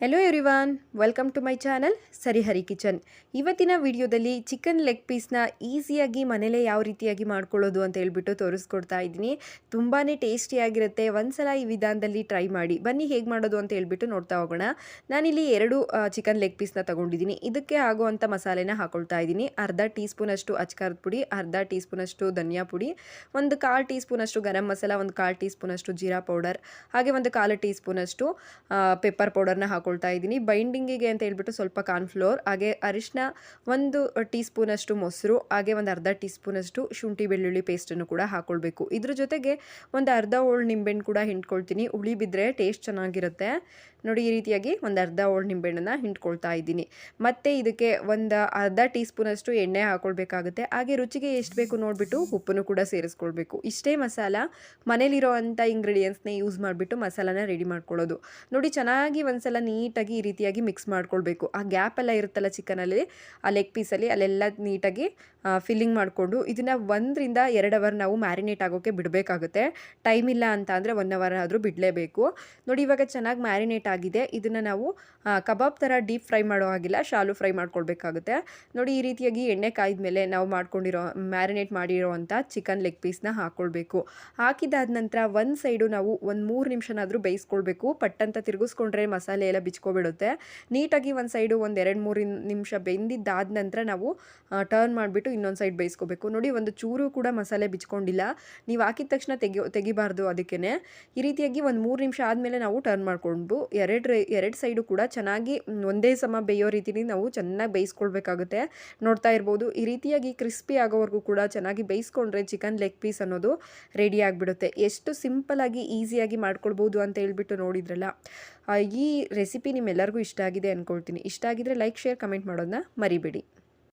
Hello everyone, welcome to my channel Sarihari kitchen. ಇವತ್ತಿನ ವಿಡಿಯೋದಲ್ಲಿ chicken leg ಪೀಸ್ನ ಈಸಿಯಾಗಿ ಮನೇಲೇ ಯಾವ ರೀತಿಯಾಗಿ ಮಾಡ್ಕೊಳ್ಳೋದು ಅಂತ ಹೇಳ್ಬಿಟ್ಟು ತೋರಿಸ್ಕೊಡ್ತಾ ಇದ್ದೀನಿ. ತುಂಬಾ ಟೇಸ್ಟಿಯಾಗಿರುತ್ತೆ. ಒಂದ್ಸಲ ಈ ವಿಧಾನದಲ್ಲಿ ಟ್ರೈ ಮಾಡಿ. ಬನ್ನಿ ಹೇಗೆ ಮಾಡೋದು ಅಂತ ಹೇಳ್ಬಿಟ್ಟು ನೋಡ್ತಾ ಹೋಗೋಣ. ನಾನಿಲ್ಲಿ 2 ಚಿಕನ್ ಲೆಗ್ ಪೀಸ್ನ ತೊಗೊಂಡಿದ್ದೀನಿ. ಇದಕ್ಕೆ ಆಗುವಂಥ ಮಸಾಲೆನ ಹಾಕೊಳ್ತಾ ಇದ್ದೀನಿ. ಅರ್ಧ ಟೀ ಸ್ಪೂನಷ್ಟು ಅಚ್ಕಾರದ ಪುಡಿ, ಅರ್ಧ ಟೀ ಸ್ಪೂನಷ್ಟು ಧನಿಯಾ ಪುಡಿ, ಒಂದು 1/4 ಟೀ ಸ್ಪೂನಷ್ಟು ಗರಂ ಮಸಾಲ, ಒಂದು 1/4 ಟೀ ಸ್ಪೂನಷ್ಟು ಜೀರಾ ಪೌಡರ್, ಹಾಗೆ ಒಂದು 1/4 ಟೀ ಸ್ಪೂನಷ್ಟು ಪೆಪ್ಪರ್ ಪೌಡರ್ನ ಹಾಕೊಳ್ತಾ ಇದ್ದೀನಿ. ಬೈಂಡಿಂಗಿಗೆ ಅಂತ ಹೇಳ್ಬಿಟ್ಟು ಸ್ವಲ್ಪ ಕಾರ್ನ್ಫ್ಲೋರ್, ಹಾಗೆ ಅರಿಶಿನ, 1 ಟೀ ಸ್ಪೂನಷ್ಟು ಮೊಸರು, ಹಾಗೆ ಒಂದು ಅರ್ಧ ಟೀ ಸ್ಪೂನಷ್ಟು ಶುಂಠಿ ಬೆಳ್ಳುಳ್ಳಿ ಪೇಸ್ಟನ್ನು ಕೂಡ ಹಾಕೊಳ್ಬೇಕು. ಇದ್ರ ಜೊತೆಗೆ ಒಂದು ಅರ್ಧ ಹೋಳು ನಿಂಬೆಹಣ್ಣು ಕೂಡ ಹಿಂಡ್ಕೊಳ್ತೀನಿ. ಹುಳಿ ಬಿದ್ದರೆ ಟೇಸ್ಟ್ ಚೆನ್ನಾಗಿರುತ್ತೆ. ನೋಡಿ, ಈ ರೀತಿಯಾಗಿ ಒಂದು ಅರ್ಧ ಹೋಳು ನಿಂಬೆಹಣ್ಣನ್ನು ಹಿಂಡ್ಕೊಳ್ತಾ ಇದ್ದೀನಿ. ಮತ್ತು ಇದಕ್ಕೆ ಒಂದು ಅರ್ಧ ಟೀ ಸ್ಪೂನಷ್ಟು ಎಣ್ಣೆ ಹಾಕೊಳ್ಬೇಕಾಗುತ್ತೆ. ಹಾಗೆ ರುಚಿಗೆ ಎಷ್ಟು ಬೇಕು ನೋಡಿಬಿಟ್ಟು ಉಪ್ಪನ್ನು ಕೂಡ ಸೇರಿಸ್ಕೊಳ್ಬೇಕು. ಇಷ್ಟೇ ಮಸಾಲ, ಮನೇಲಿರೋ ಅಂಥ ಇಂಗ್ರೀಡಿಯೆಂಟ್ಸ್ನೇ ಯೂಸ್ ಮಾಡಿಬಿಟ್ಟು ಮಸಾಲಾನ ರೆಡಿ ಮಾಡ್ಕೊಳ್ಳೋದು. ನೋಡಿ, ಚೆನ್ನಾಗಿ ಒಂದ್ಸಲ ನೀಟಾಗಿ ಈ ರೀತಿಯಾಗಿ ಮಿಕ್ಸ್ ಮಾಡ್ಕೊಳ್ಬೇಕು. ಆ ಗ್ಯಾಪ್ ಎಲ್ಲ ಇರುತ್ತಲ್ಲ ಚಿಕನಲ್ಲಿ, ಆ ಲೆಗ್ ಪೀಸಲ್ಲಿ, ಅಲ್ಲೆಲ್ಲ ನೀಟಾಗಿ ಫಿಲ್ಲಿಂಗ್ ಮಾಡಿಕೊಂಡು ಇದನ್ನು 1 ರಿಂದ 2 ಅವರ್ ನಾವು ಮ್ಯಾರಿನೇಟ್ ಆಗೋಕ್ಕೆ ಬಿಡಬೇಕಾಗುತ್ತೆ. ಟೈಮ್ ಇಲ್ಲ ಅಂತ ಅಂದರೆ 1 ಅವರ್ ಆದರೂ ಬಿಡಲೇಬೇಕು. ನೋಡಿ, ಇವಾಗ ಚೆನ್ನಾಗಿ ಮ್ಯಾರಿನೇಟ್ ಆಗಿದೆ. ಇದನ್ನು ನಾವು ಕಬಾಬ್ ಥರ ಡೀಪ್ ಫ್ರೈ ಮಾಡೋ ಹಾಗಿಲ್ಲ, ಶಾಲು ಫ್ರೈ ಮಾಡ್ಕೊಳ್ಬೇಕಾಗುತ್ತೆ. ನೋಡಿ, ಈ ರೀತಿಯಾಗಿ ಎಣ್ಣೆ ಕಾಯ್ದ ಮೇಲೆ ನಾವು ಮಾಡ್ಕೊಂಡಿರೋ ಮ್ಯಾರಿನೇಟ್ ಮಾಡಿರೋ ಅಂಥ ಚಿಕನ್ ಲೆಗ್ ಪೀಸ್ನ ಹಾಕ್ಕೊಳ್ಬೇಕು. ಹಾಕಿದಾದ ನಂತರ ಒಂದು ಸೈಡು ನಾವು ಒಂದು 3 ನಿಮಿಷನಾದರೂ ಬೇಯಿಸ್ಕೊಳ್ಬೇಕು. ಪಟ್ಟಂತ ತಿರುಗಿಸ್ಕೊಂಡ್ರೆ ಮಸಾಲೆ ಎಲ್ಲ ಬಿಚ್ಕೊಬಿಡುತ್ತೆ. ನೀಟಾಗಿ ಒಂದು ಸೈಡು ಒಂದು 2-3 ನಿಮಿಷ ಬೆಂದಿದ್ದಾದ ನಂತರ ನಾವು ಟರ್ನ್ ಮಾಡಿಬಿಟ್ಟು ಇನ್ನೊಂದು ಸೈಡ್ ಬೇಯಿಸ್ಕೋಬೇಕು. ನೋಡಿ, ಒಂದು ಚೂರು ಕೂಡ ಮಸಾಲೆ ಬಿಚ್ಕೊಂಡಿಲ್ಲ. ನೀವು ಹಾಕಿದ ತಕ್ಷಣ ತೆಗಿಬಾರ್ದು. ಅದಕ್ಕೇ ಈ ರೀತಿಯಾಗಿ ಒಂದು 3 ನಿಮಿಷ ಆದಮೇಲೆ ನಾವು ಟರ್ನ್ ಮಾಡಿಕೊಂಡು ಎರಡು ಸೈಡು ಕೂಡ ಚೆನ್ನಾಗಿ ಒಂದೇ ಸಮ ಬೇಯೋ ರೀತಿಲಿ ನಾವು ಚೆನ್ನಾಗಿ ಬೇಯಿಸ್ಕೊಳ್ಬೇಕಾಗುತ್ತೆ. ನೋಡ್ತಾ ಇರ್ಬೋದು, ಈ ರೀತಿಯಾಗಿ ಕ್ರಿಸ್ಪಿ ಆಗೋವರೆಗೂ ಕೂಡ ಚೆನ್ನಾಗಿ ಬೇಯಿಸ್ಕೊಂಡ್ರೆ ಚಿಕನ್ ಲೆಗ್ ಪೀಸ್ ಅನ್ನೋದು ರೆಡಿ ಆಗಿಬಿಡುತ್ತೆ. ಎಷ್ಟು ಸಿಂಪಲ್ಲಾಗಿ ಈಸಿಯಾಗಿ ಮಾಡ್ಕೊಳ್ಬೋದು ಅಂತ ಹೇಳ್ಬಿಟ್ಟು ನೋಡಿದ್ರಲ್ಲ. ಈ ರೆಸಿಪಿ ನಿಮ್ಮೆಲ್ಲರಿಗೂ ಇಷ್ಟ ಆಗಿದೆ ಅಂದ್ಕೊಳ್ತೀನಿ. ಇಷ್ಟ ಆಗಿದ್ರೆ ಲೈಕ್, ಶೇರ್, ಕಮೆಂಟ್ ಮಾಡೋದನ್ನ ಮರಿಬೇಡಿ.